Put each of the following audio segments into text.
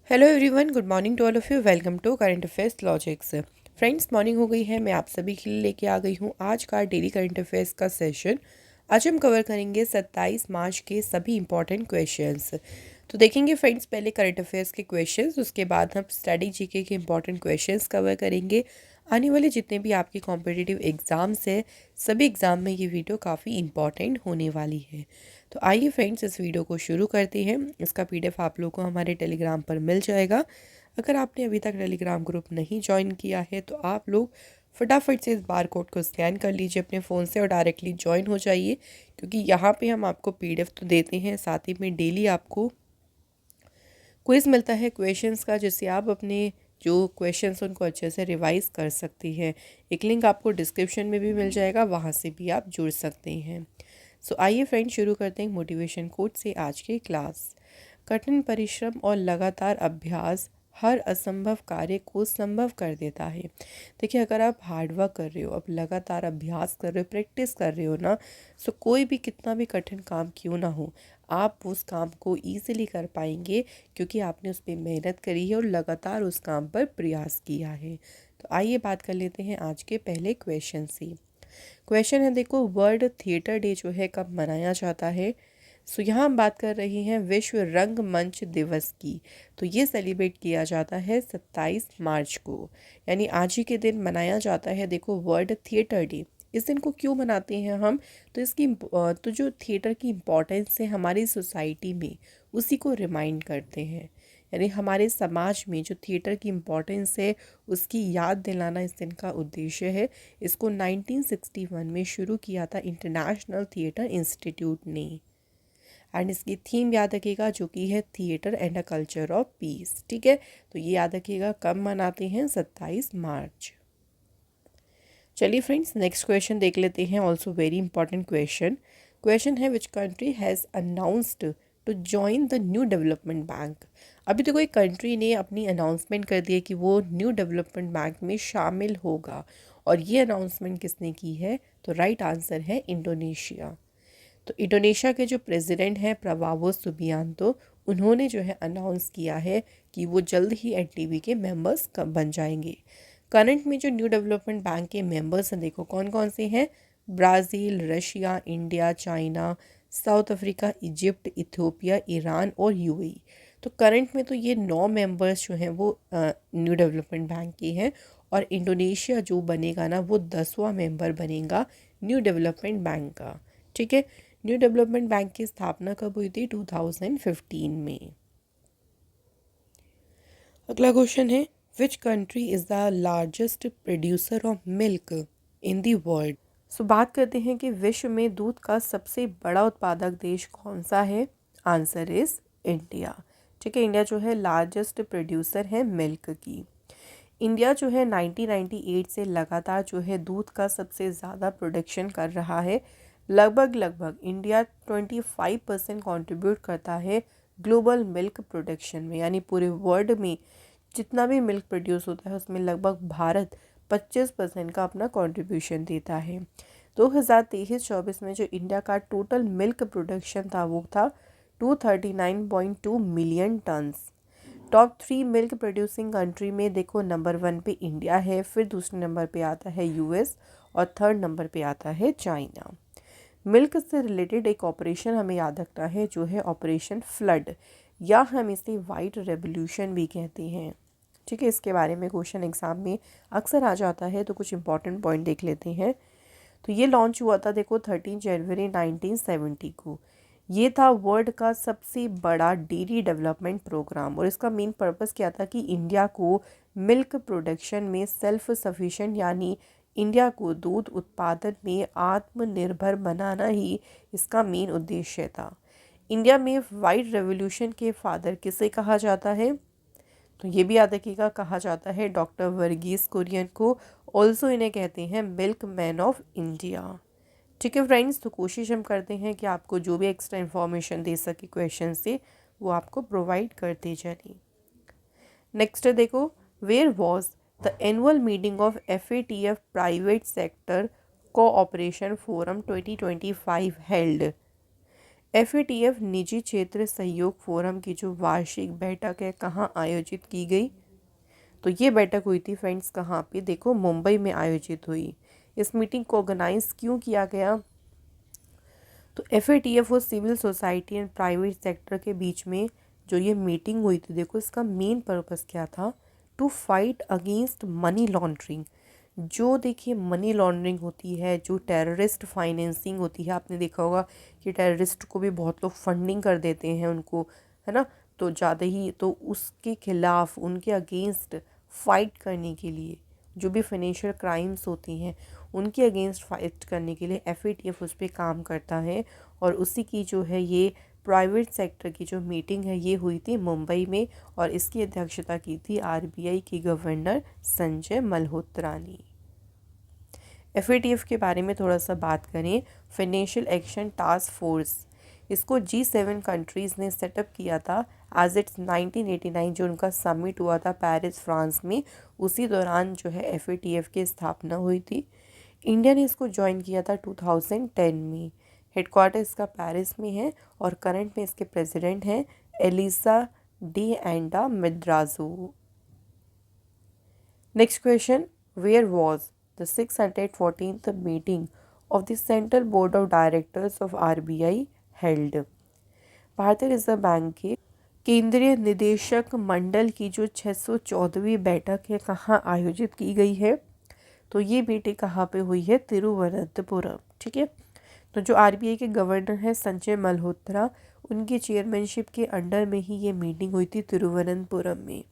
Hello everyone, good morning to all of you. Welcome to current affairs logics. Friends, morning हो गई है। मैं आप सभी के लिए लेके आ गई हूँ आज का डेली करंट अफेयर्स का सेशन। आज हम कवर करेंगे 27 मार्च के सभी इंपॉर्टेंट क्वेश्चंस। तो देखेंगे फ्रेंड्स, पहले करंट अफेयर्स के क्वेश्चंस, उसके बाद हम स्टडी जीके के इंपॉर्टेंट क्वेश्चंस कवर करेंगे। आने वाले जितने भी आपके कॉम्पिटिटिव एग्ज़ाम्स हैं, सभी एग्ज़ाम में ये वीडियो काफ़ी इंपॉर्टेंट होने वाली है। तो आइए फ्रेंड्स, इस वीडियो को शुरू करते हैं। इसका पीडीएफ आप लोगों को हमारे टेलीग्राम पर मिल जाएगा। अगर आपने अभी तक टेलीग्राम ग्रुप नहीं ज्वाइन किया है तो आप लोग फटाफट से इस बार कोड को स्कैन कर लीजिए अपने फ़ोन से और डायरेक्टली ज्वाइन हो जाइए, क्योंकि यहाँ पे हम आपको पीडीएफ तो देते हैं, साथ ही में डेली आपको क्विज़ मिलता है क्वेश्चंस का, जिससे आप अपने जो क्वेश्चंस उनको अच्छे से रिवाइज कर सकती हैं। एक लिंक आपको डिस्क्रिप्शन में भी मिल जाएगा, वहाँ से भी आप जुड़ सकते हैं। सो आइए फ्रेंड्स, शुरू करते हैं मोटिवेशन कोट से आज की क्लास। कठिन परिश्रम और लगातार अभ्यास हर असंभव कार्य को संभव कर देता है। देखिए, अगर आप हार्डवर्क कर रहे हो, अब लगातार अभ्यास कर रहे हो, प्रैक्टिस कर रहे हो ना, सो कोई भी कितना भी कठिन काम क्यों ना हो, आप उस काम को ईजिली कर पाएंगे, क्योंकि आपने उस पर मेहनत करी है और लगातार उस काम पर प्रयास किया है। तो आइए बात कर लेते हैं आज के पहले क्वेश्चन से। क्वेश्चन है, देखो, वर्ल्ड थिएटर डे जो है कब मनाया जाता है। सो यहाँ हम बात कर रहे हैं विश्व रंगमंच दिवस की। तो ये सेलिब्रेट किया जाता है 27 मार्च को, यानी आज ही के दिन मनाया जाता है। देखो, वर्ल्ड थिएटर डे, इस दिन को क्यों मनाते हैं हम? तो तो जो थिएटर की इम्पोर्टेंस है हमारी सोसाइटी में, उसी को रिमाइंड करते हैं। यानी हमारे समाज में जो थिएटर की इम्पोर्टेंस है, उसकी याद दिलाना इस दिन का उद्देश्य है। इसको 1961 में शुरू किया था इंटरनेशनल थिएटर इंस्टीट्यूट ने। एंड इसकी थीम याद रखिएगा, जो कि है theatre and a culture of peace. ठीक है, तो ये याद रखिएगा कब मनाते हैं, 27 मार्च। चलिए फ्रेंड्स, नेक्स्ट क्वेश्चन देख लेते हैं। Also very important question. Question है, which country has announced to join the new development bank. अभी तो कोई कंट्री ने अपनी अनाउंसमेंट कर दी है कि वो न्यू डेवलपमेंट बैंक में शामिल होगा, और ये अनाउंसमेंट किसने की है? तो राइट आंसर है इंडोनेशिया। तो इंडोनेशिया के जो प्रेसिडेंट हैं प्रबावो सुबियांतो, उन्होंने जो है अनाउंस किया है कि वो जल्द ही एनडीबी के मेंबर्स कब बन जाएंगे। करंट में जो न्यू डेवलपमेंट बैंक के मेंबर्स हैं, देखो कौन कौन से हैं। Brazil, Russia, India, China, south Africa, Egypt, Ethiopia, Iran और यूएई। तो करंट में तो ये 9 मेंबर्स जो हैं वो न्यू डेवलपमेंट बैंक के हैं, और इंडोनेशिया जो बनेगा ना, वो 10वां मेंबर बनेगा न्यू डेवलपमेंट बैंक का। ठीक है, न्यू डेवलपमेंट बैंक की स्थापना कब हुई थी? 2015 में। अगला क्वेश्चन है, which country is the largest producer of milk in the world. So बात करते हैं कि विश्व में दूध का सबसे बड़ा उत्पादक देश कौन सा है। Answer is India. ठीक है, इंडिया जो है लार्जेस्ट प्रोड्यूसर है मिल्क की। इंडिया जो है 1998 से लगातार जो है दूध का सबसे ज़्यादा प्रोडक्शन कर रहा है। लगभग इंडिया 25% कॉन्ट्रीब्यूट करता है ग्लोबल मिल्क प्रोडक्शन में, यानी पूरे वर्ल्ड में जितना भी मिल्क प्रोड्यूस होता है उसमें लगभग भारत 25% का अपना कंट्रीब्यूशन देता है। 2023-24 में जो इंडिया का टोटल मिल्क प्रोडक्शन था वो था 239.2 million turns. Top 3 milk producing country में देखो, नंबर 1 पे इंडिया है, फिर दूसरे नंबर पे आता है यूएस, और थर्ड नंबर पे आता है चाइना। मिल्क से रिलेटेड एक ऑपरेशन हमें याद रखना है, जो है ऑपरेशन फ्लड, या हम इसे वाइट रेवोल्यूशन भी कहते हैं। ठीक है, इसके बारे में क्वेश्चन एग्जाम में अक्सर आ जाता है, तो कुछ इंपॉर्टेंट पॉइंट देख लेते हैं। तो ये लॉन्च हुआ था, देखो, 13 जनवरी 1970 को। ये था वर्ल्ड का सबसे बड़ा डेयरी डेवलपमेंट प्रोग्राम, और इसका मेन पर्पस क्या था कि इंडिया को मिल्क प्रोडक्शन में सेल्फ सफिशिएंट, यानी इंडिया को दूध उत्पादन में आत्मनिर्भर बनाना ही इसका मेन उद्देश्य था। इंडिया में वाइट रेवोल्यूशन के फादर किसे कहा जाता है? तो ये भी याद रखिएगा, कहा जाता है डॉक्टर वर्गीस कुरियन को। ऑल्सो इन्हें कहते हैं मिल्क मैन ऑफ इंडिया। ठीक है फ्रेंड्स, तो कोशिश हम करते हैं कि आपको जो भी एक्स्ट्रा इन्फॉर्मेशन दे सके क्वेश्चन से, वो आपको प्रोवाइड करते चलें। नेक्स्ट देखो, where was the annual meeting of FATF private sector cooperation forum 2025 held. FATF निजी क्षेत्र सहयोग फोरम की जो वार्षिक बैठक है कहाँ आयोजित की गई? तो ये बैठक हुई थी फ्रेंड्स कहाँ पे? देखो मुंबई में आयोजित हुई। इस मीटिंग को ऑर्गेनाइज क्यों किया गया? तो FATF और civil society and private sector के बीच में जो ये मीटिंग हुई थी, देखो इसका मेन पर्पस क्या था? To fight against money laundering. जो देखिए मनी लॉन्ड्रिंग होती है, जो टेररिस्ट फाइनेंसिंग होती है, आपने देखा होगा कि टेररिस्ट को भी बहुत लोग फंडिंग कर देते हैं उनको, है ना? तो ज़्यादा ही तो उसके खिलाफ, उनके अगेंस्ट फाइट करने के लिए, जो भी फाइनेंशियल क्राइम्स होती हैं उनके अगेंस्ट फाइट करने के लिए FATF उस पर काम करता है। और उसी की जो है ये प्राइवेट सेक्टर की जो मीटिंग है ये हुई थी मुंबई में, और इसकी अध्यक्षता की थी RBI की गवर्नर संजय मल्होत्रा ने। FATF के बारे में थोड़ा सा बात करें, फाइनेंशियल एक्शन टास्क फोर्स, इसको G7 कंट्रीज़ ने सेटअप किया था एज इट्स 1989 जो उनका समिट हुआ था पेरिस फ्रांस में, उसी दौरान जो है FATF की स्थापना हुई थी। इंडिया ने इसको ज्वाइन किया था 2010 में। हेडक्वार्टर इसका पेरिस में है और करंट में इसके प्रेसिडेंट हैं Elisa de Anda Madrazo. Next question, where was the 614th meeting of the central board of directors of RBI held? भारतीय रिजर्व बैंक के केंद्रीय निदेशक मंडल की जो 614वीं बैठक है कहाँ आयोजित की गई है? तो ये मीटिंग कहाँ पे हुई है? तिरुवनंतपुरम। ठीक है, तो जो RBI के गवर्नर हैं संजय मल्होत्रा, उनकी चेयरमैनशिप के अंडर में ही ये मीटिंग हुई थी तिरुवनंतपुरम में।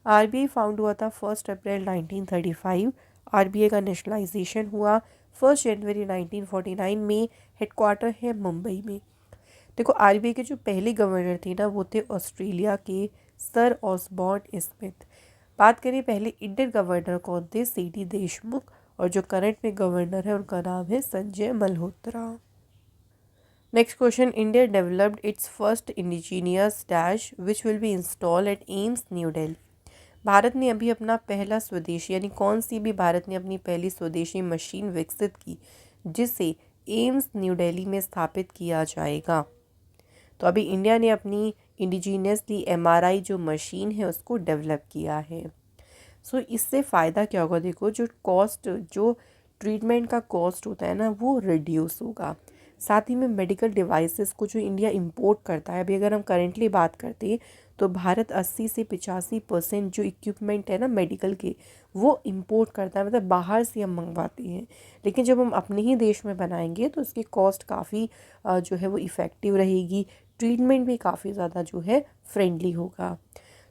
RBI फाउंड हुआ था 1 अप्रैल 1935। RBI का नेशनलाइजेशन हुआ 1 जनवरी 1949 में। हेडक्वार्टर है मुंबई में। देखो RBI के जो पहले गवर्नर थे ना, वो थे ऑस्ट्रेलिया के सर ऑसबॉर्न स्मिथ। बात करें पहले इंडियन गवर्नर कौन थे? CD देशमुख। और जो करंट में गवर्नर है उनका नाम है Sanjay Malhotra. Next question, India developed its first indigenous dash which will be install at AIIMS new Delhi. Bharat ने अभी अपना पहला स्वदेशी, यानी कौन सी भी भारत ने अपनी पहली स्वदेशी मशीन विकसित की जिसे एम्स न्यू दिल्ली में स्थापित किया जाएगा? तो अभी इंडिया ने अपनी इंडिजीनियसली MRI जो मशीन है उसको डेवलप किया है। सो इससे फ़ायदा क्या होगा? देखो जो कॉस्ट, जो ट्रीटमेंट का कॉस्ट होता है ना, वो रिड्यूस होगा। साथ ही में मेडिकल डिवाइसेस को जो इंडिया इंपोर्ट करता है, अभी अगर हम करेंटली बात करते हैं तो भारत 80 से 85% जो इक्विपमेंट है ना मेडिकल के, वो इंपोर्ट करता है, मतलब बाहर से हम मंगवाते हैं। लेकिन जब हम अपने ही देश में बनाएंगे तो उसकी कॉस्ट काफ़ी जो है वो इफ़ेक्टिव रहेगी, ट्रीटमेंट भी काफ़ी ज़्यादा जो है फ्रेंडली होगा।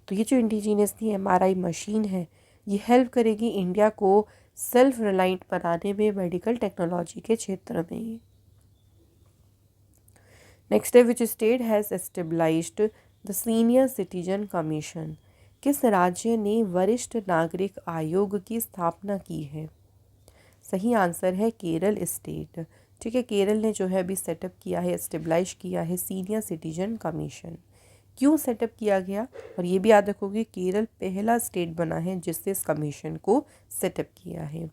तो ये जो इंडिजीनियसली MRI मशीन है ये हेल्प करेगी इंडिया को सेल्फ रिलायंट बनाने में मेडिकल टेक्नोलॉजी के क्षेत्र में। नेक्स्ट है, which state has established the senior citizen commission? किस राज्य ने वरिष्ठ नागरिक आयोग की स्थापना की है? सही आंसर है केरल स्टेट। ठीक है, केरल ने जो है अभी सेटअप किया है, एस्टेब्लिश किया है सीनियर सिटीजन कमीशन। क्यों सेटअप किया गया? और ये भी याद रखोगे केरल पहला स्टेट बना है जिससे इस कमीशन को सेटअप किया है।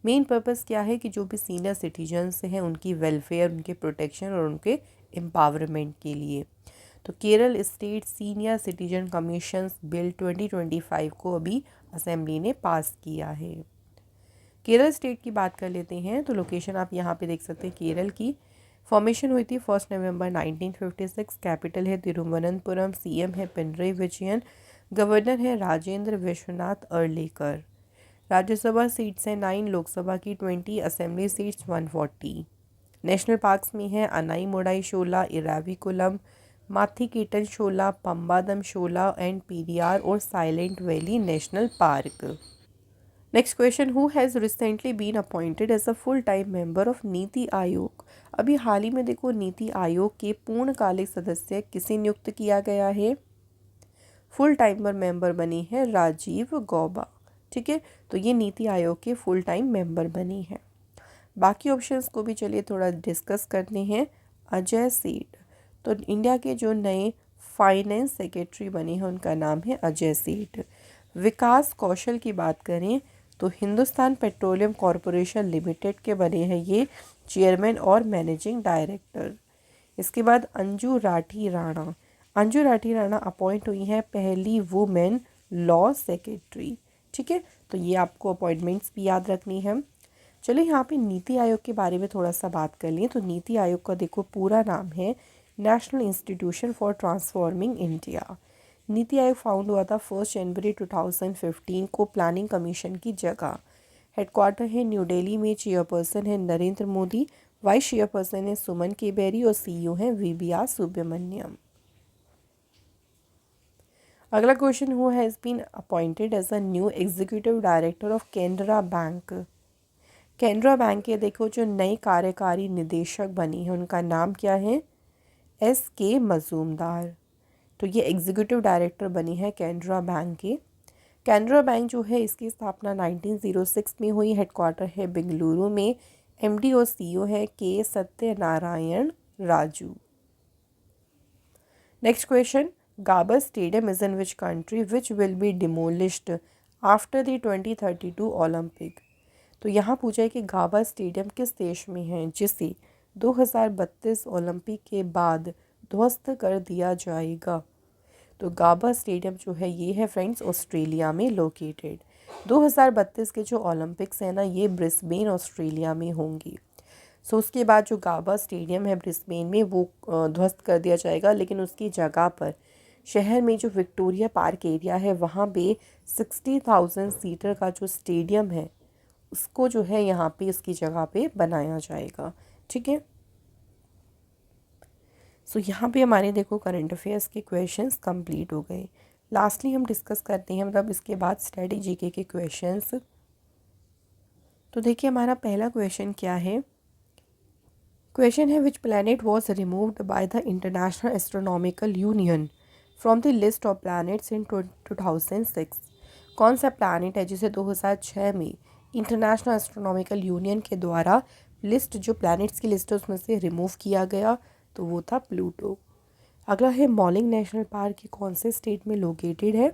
मेन पर्पस क्या है कि जो भी सीनियर सिटीजन्स हैं उनकी वेलफेयर, उनके प्रोटेक्शन और उनके एम्पावरमेंट के लिए। तो Kerala state senior citizen commissions bill 2025 को अभी असेंबली ने पास किया है। केरल स्टेट की बात कर लेते हैं तो लोकेशन आप यहाँ पे देख सकते हैं केरल की। फॉर्मेशन हुई थी 1 नवंबर 1956। कैपिटल है तिरुवनंतपुरम। CM है पिनरई विजयन। गवर्नर है राजेंद्र विश्वनाथ अर्लेकर। राज्यसभा सीट्स हैं 9, लोकसभा की 20, असेंबली सीट्स 140। नेशनल पार्क्स में है अनाई मोडाई शोला, इराविकुलम, माथीकेटन शोला, पम्बादम शोला एंड पीरियार और silent valley national park. Next question, who has recently been appointed as a full time member of NITI Aayog? अभी हाल ही में देखो नीति आयोग के पूर्णकालिक सदस्य किसे नियुक्त किया गया है? फुल टाइमर मेंबर बनी है राजीव गौबा। ठीक है, तो ये नीति आयोग के फुल टाइम मेंबर बनी है। बाकी ऑप्शंस को भी चलिए थोड़ा डिस्कस करते हैं। अजय सेठ, तो इंडिया के जो नए फाइनेंस सेक्रेटरी बने हैं उनका नाम है अजय सेठ। विकास कौशल की बात करें तो हिंदुस्तान पेट्रोलियम कॉरपोरेशन लिमिटेड के बने हैं ये चेयरमैन और मैनेजिंग डायरेक्टर। इसके बाद अंजू राठी राणा, अंजू राठी राणा अपॉइंट हुई हैं पहली वुमेन लॉ सेक्रेटरी। ठीक है, तो ये आपको अपॉइंटमेंट्स भी याद रखनी है। चलिए यहाँ पे नीति आयोग के बारे में थोड़ा सा बात कर लें। तो नीति आयोग का देखो पूरा नाम है national institution for transforming India. NITI Aayog found हुआ था 1 जनवरी 2015 को प्लानिंग कमीशन की जगह। हेडक्वार्टर है न्यू दिल्ली में। चेयरपर्सन है नरेंद्र मोदी, वाइस चेयरपर्सन है सुमन केबेरी और सीईओ है वीबीआर सुब्रमण्यम। अगला question, who has been appointed as a new executive director of Canara bank. Canara bank के देखो जो नई कार्यकारी निदेशक बनी है उनका नाम क्या है, SK मजूमदार। तो ये एग्जीक्यूटिव डायरेक्टर बनी है कैनरा बैंक के। कैनरा बैंक जो है इसकी स्थापना 1906 में हुई। हेडक्वार्टर है बेंगलुरु में। MD और CEO है K Satyanarayana Raju. Next question, Gabba stadium is in which country which will be demolished after the 2032 Olympic. तो यहाँ पूछा है कि गाबर स्टेडियम किस देश में है जिसे 2032 ओलंपिक के बाद ध्वस्त कर दिया जाएगा। तो गाबर स्टेडियम जो है ये है फ्रेंड्स ऑस्ट्रेलिया में लोकेटेड। 2032 के जो ओलंपिक्स हैं ना ये ब्रिस्बेन ऑस्ट्रेलिया में होंगी। सो उसके बाद जो गाबर स्टेडियम है ब्रिस्बेन में वो ध्वस्त कर दिया जाएगा, लेकिन उसकी जगह पर शहर में जो विक्टोरिया पार्क एरिया है वहाँ पे 60,000 सीटर का जो स्टेडियम है उसको जो है यहाँ पे इसकी जगह पे बनाया जाएगा। ठीक है, सो यहाँ पे हमारे देखो करंट अफेयर्स के क्वेश्चंस कंप्लीट हो गए। लास्टली हम डिस्कस करते हैं मतलब इसके बाद स्टडी जीके के क्वेश्चंस। तो देखिए हमारा पहला क्वेश्चन क्या है। क्वेश्चन है which planet was removed by the international astronomical union from the list of planets इन 2006। कौन सा प्लैनेट है जिसे 2006 में इंटरनेशनल एस्ट्रोनॉमिकल यूनियन के द्वारा लिस्ट जो प्लैनेट्स की लिस्ट है उसमें से रिमूव किया गया, तो वो था प्लूटो। अगला है मॉलिंग नेशनल पार्क ये कौन से स्टेट में लोकेटेड है,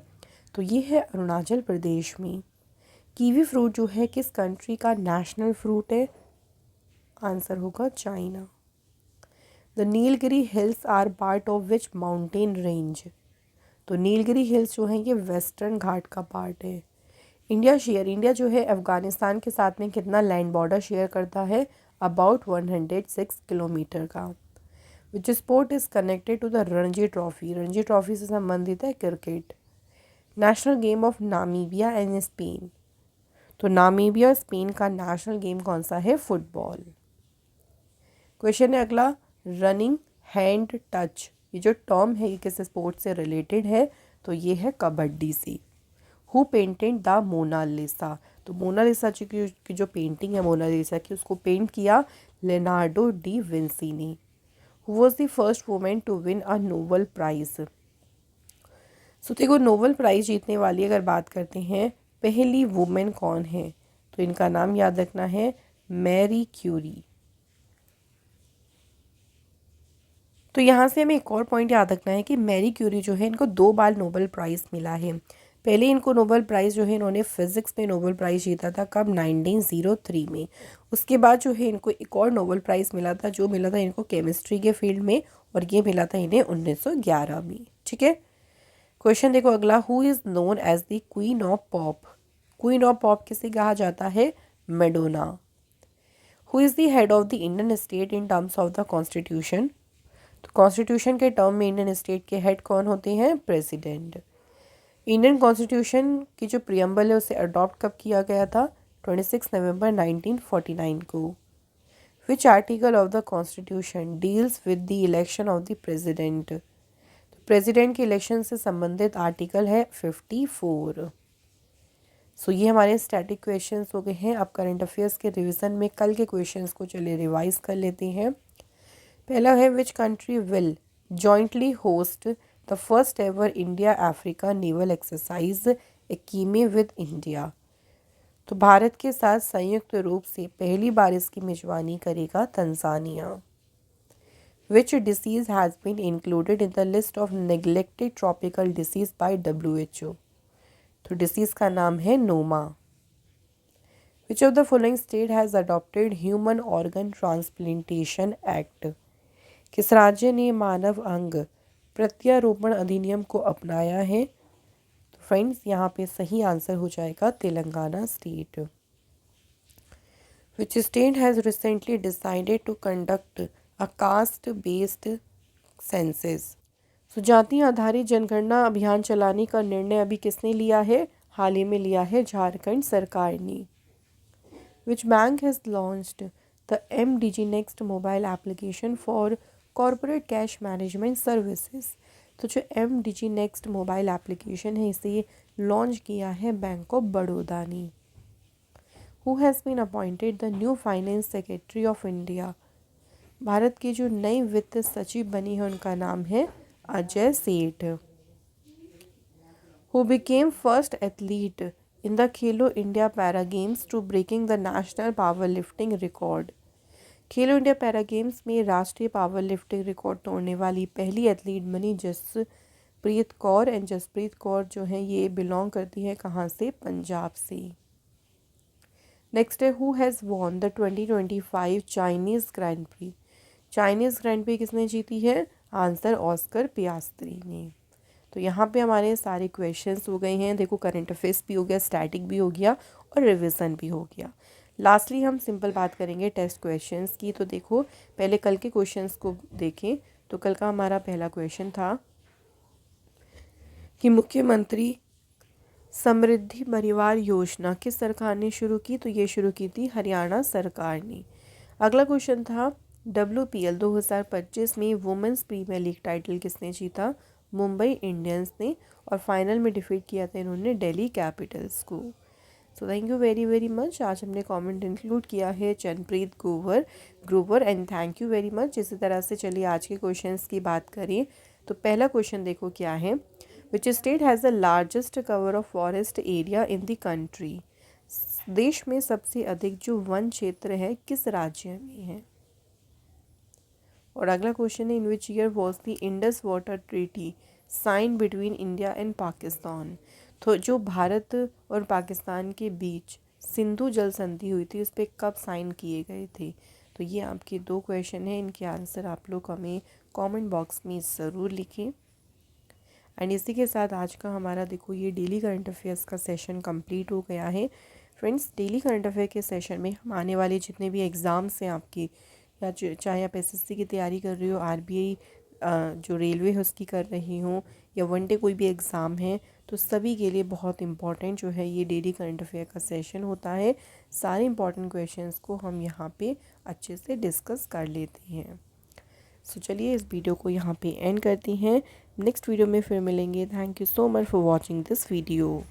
तो ये है अरुणाचल प्रदेश में। कीवी फ्रूट जो है किस कंट्री का नेशनल फ्रूट है, आंसर होगा China. The Nilgiri hills are part of which mountain range. तो नीलगिरी हिल्स जो है ये वेस्टर्न घाट का पार्ट है। इंडिया जो है अफगानिस्तान के साथ में कितना लैंड बॉर्डर शेयर करता है, अबाउट 106 किलोमीटर का। Which sport is connected to the Ranji trophy. Ranji trophy से संबंधित है cricket. National game of Namibia and Spain. तो नामीबिया स्पेन का नेशनल गेम कौन सा है, फुटबॉल। क्वेश्चन है अगला, रनिंग हैंड टच ये जो टर्म है ये किस स्पोर्ट से रिलेटेड है, तो ये है कबड्डी से। Who painted the Mona Lisa. तो मोनालिसा की जो पेंटिंग है मोनालिसा की उसको पेंट किया लेनार्डो डी विंसी ने। Who was the first women to win a Nobel prize. So देखो नोबेल प्राइज जीतने वाली अगर बात करते हैं पहली वुमेन कौन है, तो इनका नाम याद रखना है मैरी क्यूरी। तो यहाँ से हमें एक और पॉइंट याद रखना है कि मैरी क्यूरी जो है इनको 2 बार नोबेल प्राइज़ मिला है। पहले इनको नोबेल प्राइज़ जो है इन्होंने फिज़िक्स में नोबेल प्राइज़ जीता था कब, 1903 में। उसके बाद जो है इनको एक और नोबेल प्राइज़ मिला था जो मिला था इनको केमिस्ट्री के फील्ड में, और ये मिला था इन्हें 1911 में। ठीक है, क्वेश्चन देखो अगला, who is known as the queen of pop. Queen of pop किसे कहा जाता है, Madonna. Who is the head of the Indian state in terms of the constitution. तो कॉन्स्टिट्यूशन के टर्म में इंडियन स्टेट के हेड कौन होते हैं, प्रेसिडेंट। इंडियन कॉन्स्टिट्यूशन की जो प्रियम्बल है उसे अडॉप्ट कब किया गया था, 26 नवंबर 1949 को। Which article of the constitution deals with the election of the president. तो प्रेसिडेंट के इलेक्शन से संबंधित आर्टिकल है 54। सो ये हमारे स्टैटिक क्वेश्चंस हो गए हैं। अब करंट अफेयर्स के रिवीजन में कल के क्वेश्चंस को चलिए रिवाइज कर लेते हैं। पहला है which country will jointly host the first ever India Africa naval exercise AIKEYME with India. तो भारत के साथ संयुक्त रूप से पहली बार इसकी मेजबानी करेगा Tanzania. Which disease has been included in the list of neglected tropical disease by WHO। तो डिसीज का नाम है noma. Which of the following state has adopted human organ transplantation act. किस राज्य ने मानव अंग प्रत्यारोपण अधिनियम को अपनाया है? तो फ्रेंड्स यहाँ पे सही आंसर हो जाएगा Telangana state. Which state has recently decided to conduct a caste-based census? तो जाति आधारित जनगणना अभियान चलाने का निर्णय अभी किसने लिया है? हाल ही में लिया है झारखंड सरकार ने। Which bank has launched the MDG Next mobile application for corporate cash management services? तो जो MDG Next मोबाइल एप्लीकेशन है इसे लॉन्च किया है बैंक ऑफ बड़ौदा ने। Who has been appointed the new finance secretary of India? Bharat की जो नई वित्त सचिव बनी है उनका नाम है अजय सेठ। Who became first athlete in the Khelo India para games to breaking the national power lifting record? Khelo India para games में राष्ट्रीय पावर लिफ्टिंग रिकॉर्ड तोड़ने वाली पहली एथलीट बनी जसप्रीत कौर। एंड जसप्रीत कौर जो है ये बिलोंग करती है कहाँ से? पंजाब से। नेक्स्ट है who has won the 2025 Chinese grand pre? Chinese grand pre किसने जीती है? आंसर ऑस्कर पियास्त्री ने। तो यहाँ पे हमारे सारे क्वेश्चंस हो गए हैं। देखो करंट अफेयर्स भी हो गया, स्टैटिक भी हो गया और रिवीजन भी हो गया। लास्टली हम सिंपल बात करेंगे टेस्ट क्वेश्चंस की। तो देखो पहले कल के क्वेश्चंस को देखें तो कल का हमारा पहला क्वेश्चन था कि मुख्यमंत्री समृद्धि परिवार योजना किस सरकार ने शुरू की? तो ये शुरू की थी हरियाणा सरकार ने। अगला क्वेश्चन था WPL 2025 में वुमेंस प्रीमियर लीग टाइटल किसने जीता? मुंबई इंडियंस ने। और फाइनल में डिफीट किया था इन्होंने दिल्ली कैपिटल्स को। So thank you very very much. आज हमने कमेंट इंक्लूड किया है Charanpreet Grover and thank you very much. इसी तरह से चलिए आज के क्वेश्चंस की बात करें तो पहला क्वेश्चन देखो क्या है। Which state has the largest cover of forest area in the country? देश में सबसे अधिक जो वन क्षेत्र है किस राज्य में है? और अगला क्वेश्चन है in which year was the Indus water treaty sign between India and Pakistan? तो जो भारत और पाकिस्तान के बीच सिंधु जल संधि हुई थी उस पर कब साइन किए गए थे? तो ये आपके दो क्वेश्चन हैं, इनके आंसर आप लोग हमें कमेंट बॉक्स में ज़रूर लिखें। एंड इसी के साथ आज का हमारा देखो ये डेली करंट अफेयर्स का सेशन कंप्लीट हो गया है। फ्रेंड्स डेली करंट अफेयर के सेशन में हम आने वाले जितने भी एग्ज़ाम्स हैं आपके, या चाहे आप SSC की तैयारी कर रही हो, RBI जो रेलवे है उसकी कर रही हूँ, या वनडे कोई भी एग्ज़ाम है, तो सभी के लिए बहुत इंपॉर्टेंट जो है ये डेली करंट अफेयर का सेशन होता है। सारे इंपॉर्टेंट क्वेश्चंस को हम यहाँ पे अच्छे से डिस्कस कर लेते हैं। सो चलिए इस वीडियो को यहाँ पे एंड करती हैं। नेक्स्ट वीडियो में फिर मिलेंगे। Thank you so much for watching this video.